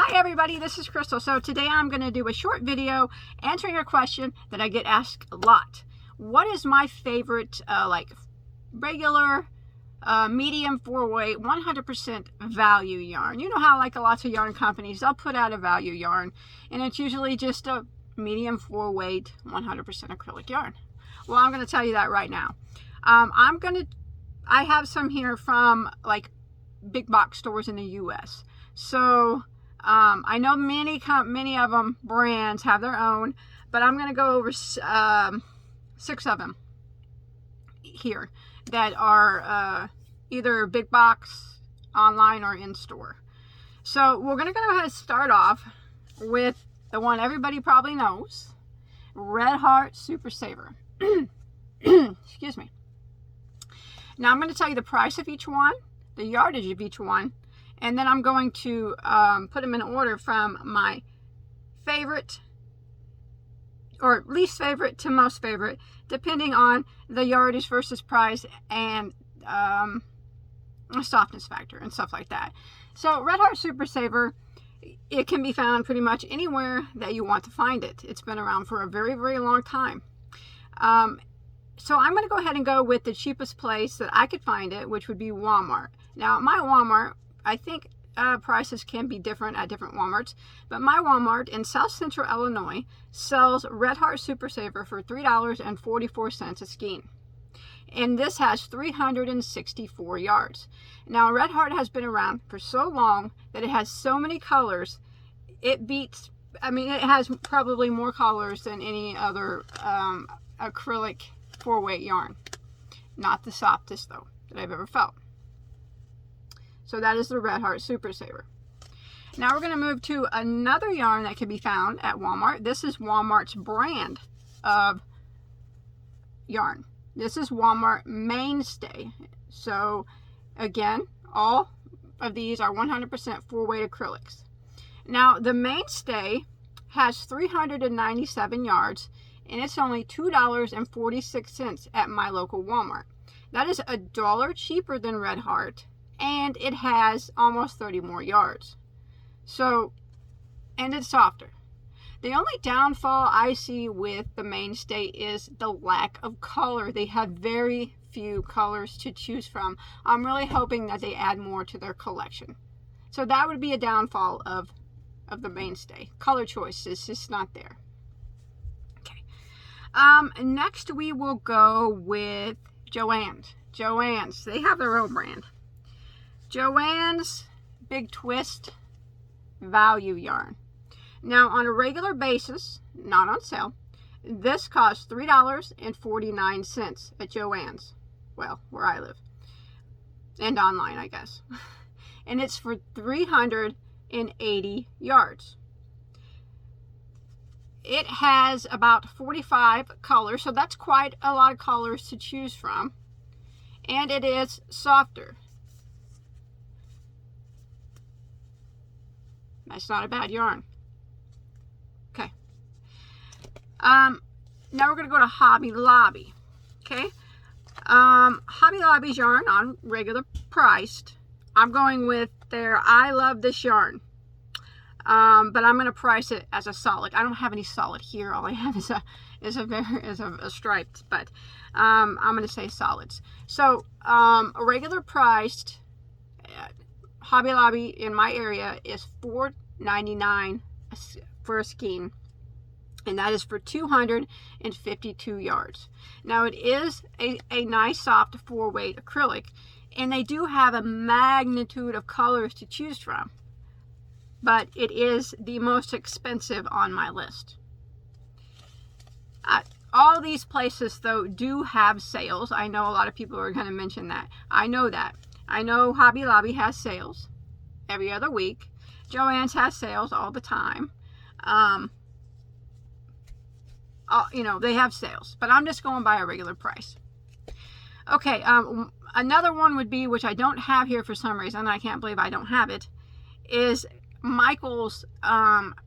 Hi everybody, this is Crystal. So today I'm going to do a short video answering a question that I get asked a lot. What is my favorite regular medium 4-weight 100% value yarn? You know how lots of yarn companies, they'll put out a value yarn and it's usually just a medium 4-weight 100% acrylic yarn. Well, I'm going to tell you that right now. I have some here from big box stores in the US. So I know many of them brands have their own, but I'm going to go over 6 of them here that are either big box, online, or in store. So we're going to go ahead and start off with the one everybody probably knows, Red Heart Super Saver. Excuse me. Now I'm going to tell you the price of each one, the yardage of each one, and then I'm going to put them in order from my favorite or least favorite to most favorite, depending on the yardage versus price and softness factor and stuff like that. So Red Heart Super Saver, it can be found pretty much anywhere that you want to find it. It's been around for a very, very long time. So I'm going to go ahead and go with the cheapest place that I could find it, which would be Walmart. Now, my Walmart, I think prices can be different at different Walmarts, but my Walmart in South Central Illinois sells Red Heart Super Saver for $3.44 a skein. And this has 364 yards. Now, Red Heart has been around for so long that it has so many colors, it has probably more colors than any other acrylic 4-weight yarn. Not the softest, though, that I've ever felt. So that is the Red Heart Super Saver. Now we're going to move to another yarn that can be found at Walmart. This is Walmart's brand of yarn. This is Walmart Mainstay. So again, all of these are 100% 4-weight acrylics. Now the Mainstay has 397 yards and it's only $2.46 at my local Walmart. That is $1 cheaper than Red Heart, and it has almost 30 more yards. So, and it's softer. The only downfall I see with the Mainstay is the lack of color. They have very few colors to choose from. I'm really hoping that they add more to their collection. So that would be a downfall of the Mainstay. Color choice is just not there. Okay. Next we will go with Joann's. Joann's, they have their own brand. Joann's Big Twist value yarn. Now on a regular basis, not on sale, this costs $3.49 at Joann's. Well, where I live. And online, I guess. And it's for 380 yards. It has about 45 colors, so that's quite a lot of colors to choose from. And it is softer. That's not a bad yarn. Okay. Now we're going to go to Hobby Lobby. Okay. Hobby Lobby's yarn on regular priced. I'm going with their I Love This Yarn. But I'm going to price it as a solid. I don't have any solid here. All I have is a striped, but I'm going to say solids. So a regular priced Hobby Lobby in my area is $4.99 for a skein, and that is for 252 yards. Now it is a nice soft 4-weight acrylic, and they do have a magnitude of colors to choose from, but it is the most expensive on my list. All these places though do have sales. I know a lot of people are going to mention that. I know that. I know Hobby Lobby has sales every other week. Joann's has sales all the time. They have sales, but I'm just going by a regular price. Okay, another one would be, which I don't have here for some reason, I can't believe I don't have it, is Michael's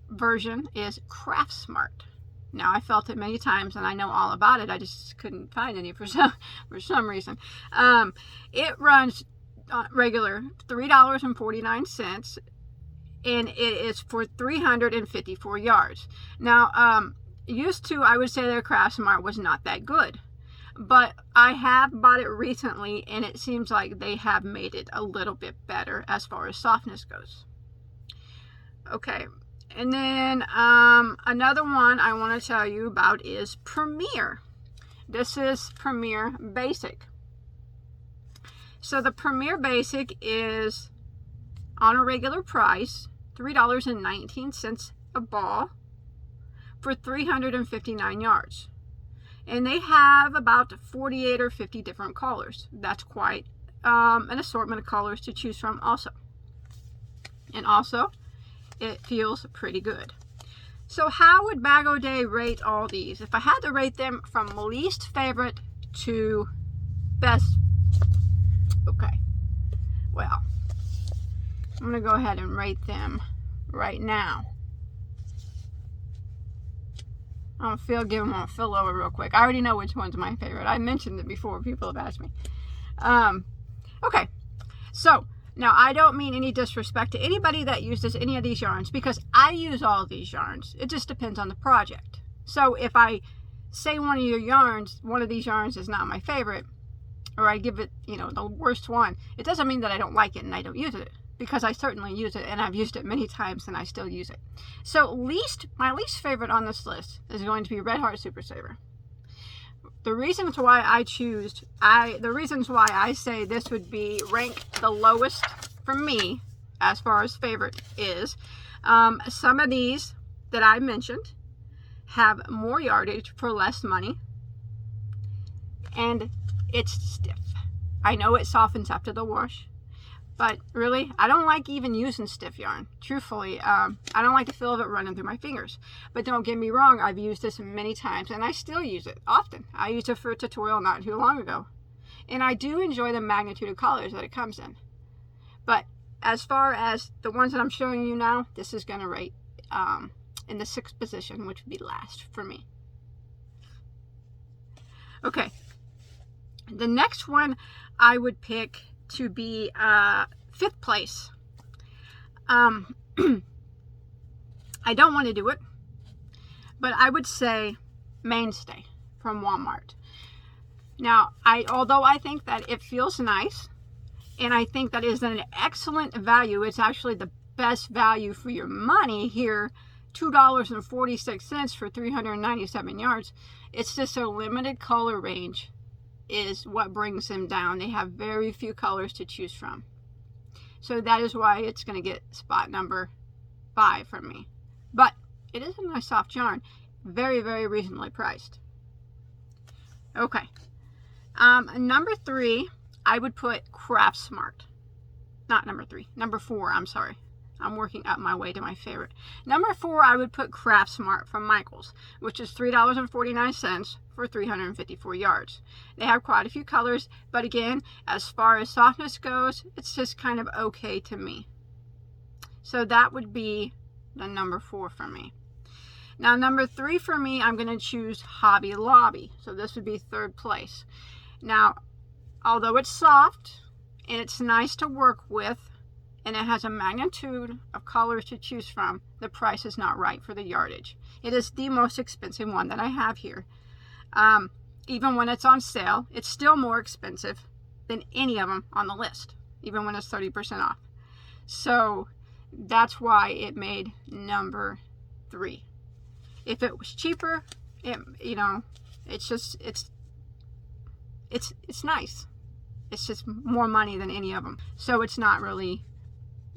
version is Craft Smart. Now, I felt it many times and I know all about it. I just couldn't find any for some reason. It runs regular $3.49. and it is for 354 yards. Now, used to, I would say their Craft Smart was not that good, but I have bought it recently, and it seems like they have made it a little bit better as far as softness goes. Okay, and then another one I want to tell you about is Premier. This is Premier Basic. So the Premier Basic is on a regular price, $3.19 a ball for 359 yards. And they have about 48 or 50 different colors. That's quite an assortment of colors to choose from also. And also, it feels pretty good. So how would Bagoday rate all these? If I had to rate them from least favorite to best. Okay, well, I'm going to go ahead and rate them right now. I'm going to give them a fill over real quick. I already know which one's my favorite. I mentioned it before. People have asked me. Okay, so now I don't mean any disrespect to anybody that uses any of these yarns, because I use all of these yarns. It just depends on the project. So if I say one of these yarns is not my favorite, or I give it, the worst one, it doesn't mean that I don't like it and I don't use it, because I certainly use it, and I've used it many times and I still use it. So my least favorite on this list is going to be Red Heart Super Saver. The reasons why I say this would be ranked the lowest for me as far as favorite is, some of these that I mentioned have more yardage for less money, and it's stiff. I know it softens after the wash, but really, I don't like even using stiff yarn. Truthfully, I don't like the feel of it running through my fingers. But don't get me wrong, I've used this many times, and I still use it often. I used it for a tutorial not too long ago. And I do enjoy the magnitude of colors that it comes in. But as far as the ones that I'm showing you now, this is going to rate in the 6th position, which would be last for me. Okay. The next one I would pick to be 5th place. I don't want to do it, but I would say Mainstay from Walmart. Now, although I think that it feels nice, and I think that is an excellent value, it's actually the best value for your money here, $2.46 for 397 yards. It's just a limited color range is what brings them down. They have very few colors to choose from. So that is why it's going to get spot number 5 from me. But it is a nice soft yarn. Very, very reasonably priced. Okay. Number 3, I would put Craft Smart. Not number 3. Number 4, I'm sorry. I'm working up my way to my favorite. Number 4, I would put Craft Smart from Michaels, which is $3.49 for 354 yards. They have quite a few colors, but again, as far as softness goes, it's just kind of okay to me. So that would be the number 4 for me. Now, number 3 for me, I'm going to choose Hobby Lobby. So this would be 3rd place. Now, although it's soft and it's nice to work with, and it has a magnitude of colors to choose from, the price is not right for the yardage. It is the most expensive one that I have here. Even when it's on sale, it's still more expensive than any of them on the list, even when it's 30% off. So that's why it made number 3. If it was cheaper, it's nice. It's just more money than any of them. So it's not really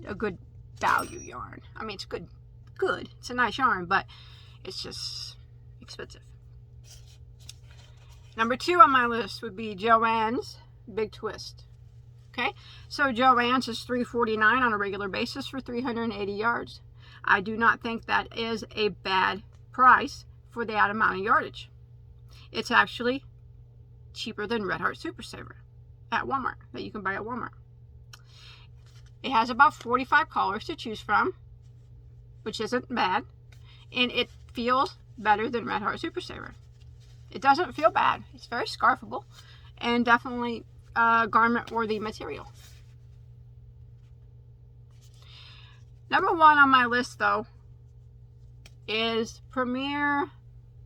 a good value yarn. I mean, it's good. It's a nice yarn, but it's just expensive. Number 2 on my list would be Joann's Big Twist. Okay, so Joann's is $3.49 on a regular basis for 380 yards. I do not think that is a bad price for that amount of yardage. It's actually cheaper than Red Heart Super Saver at Walmart, that you can buy at Walmart. It has about 45 colors to choose from, which isn't bad, and it feels better than Red Heart Super Saver. It doesn't feel bad. It's very scarfable and definitely garment worthy material. Number one on my list, though, is Premier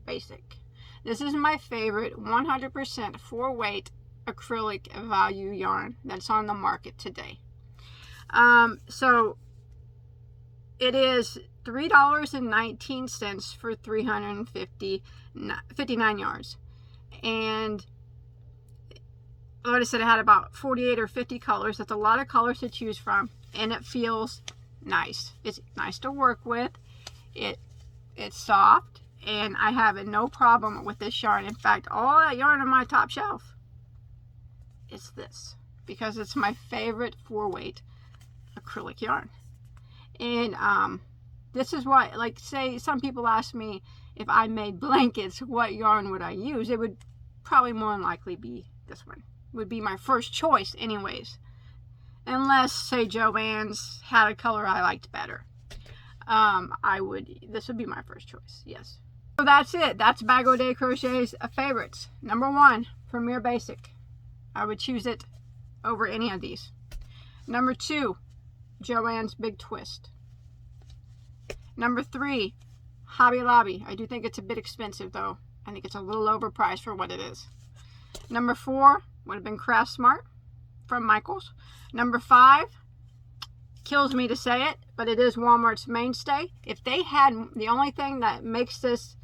Basic. This is my favorite 100% 4-weight acrylic value yarn that's on the market today. So it is $3.19 for 359 yards. And like I said, it had about 48 or 50 colors. That's a lot of colors to choose from, and it feels nice. It's nice to work with. It's soft, and I have no problem with this yarn. In fact, all that yarn on my top shelf is this, because it's my favorite 4-weight acrylic yarn. And this is what, like, say some people ask me if I made blankets, what yarn would I use? It would probably more than likely be this one. Would be my first choice anyways, unless, say, Joann's had a color I liked better. This would be my first choice, yes. So that's it. That's Bagoday Crochet's favorites. Number one, Premier Basic. I would choose it over any of these. Number two, Joann's Big Twist. Number three, Hobby Lobby. I do think it's a bit expensive, though. I think it's a little overpriced for what it is. Number four would have been Craft Smart from Michaels. Number five, kills me to say it, but it is Walmart's Mainstay. If they had, the only thing that makes this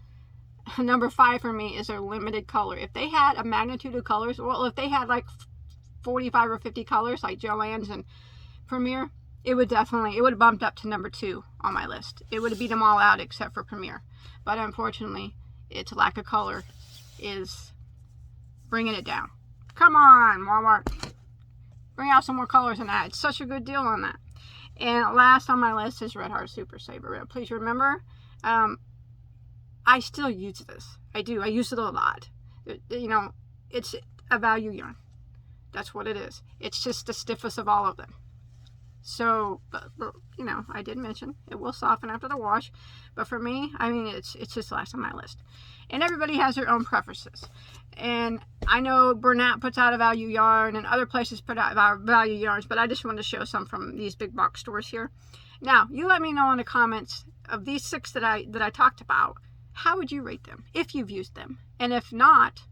number five for me is their limited color. If they had a magnitude of colors, well, if they had like 45 or 50 colors like Joann's and Premier, it would have bumped up to number two on my list. It would have beat them all out except for Premier. But unfortunately, its lack of color is bringing it down. Come on, Walmart. Bring out some more colors than that. It's such a good deal on that. And last on my list is Red Heart Super Saver. Please remember, I still use this. I do. I use it a lot. You know, it's a value yarn. That's what it is. It's just the stiffest of all of them. So, but you know, I did mention it will soften after the wash. But for me, I mean, it's just last on my list. And everybody has their own preferences. And I know Bernat puts out a value yarn and other places put out value yarns, but I just wanted to show some from these big box stores here. Now, you let me know in the comments of these 6 that I talked about, how would you rate them if you've used them? And if not,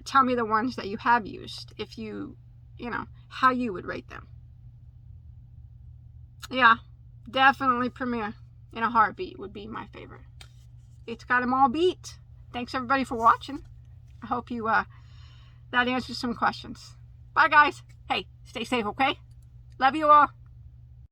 tell me the ones that you have used, if you know, how you would rate them. Yeah, definitely Premier in a heartbeat would be my favorite. It's got them all beat. Thanks everybody for watching. I hope you that answers some questions. Bye guys. Hey, stay safe, okay? Love you all.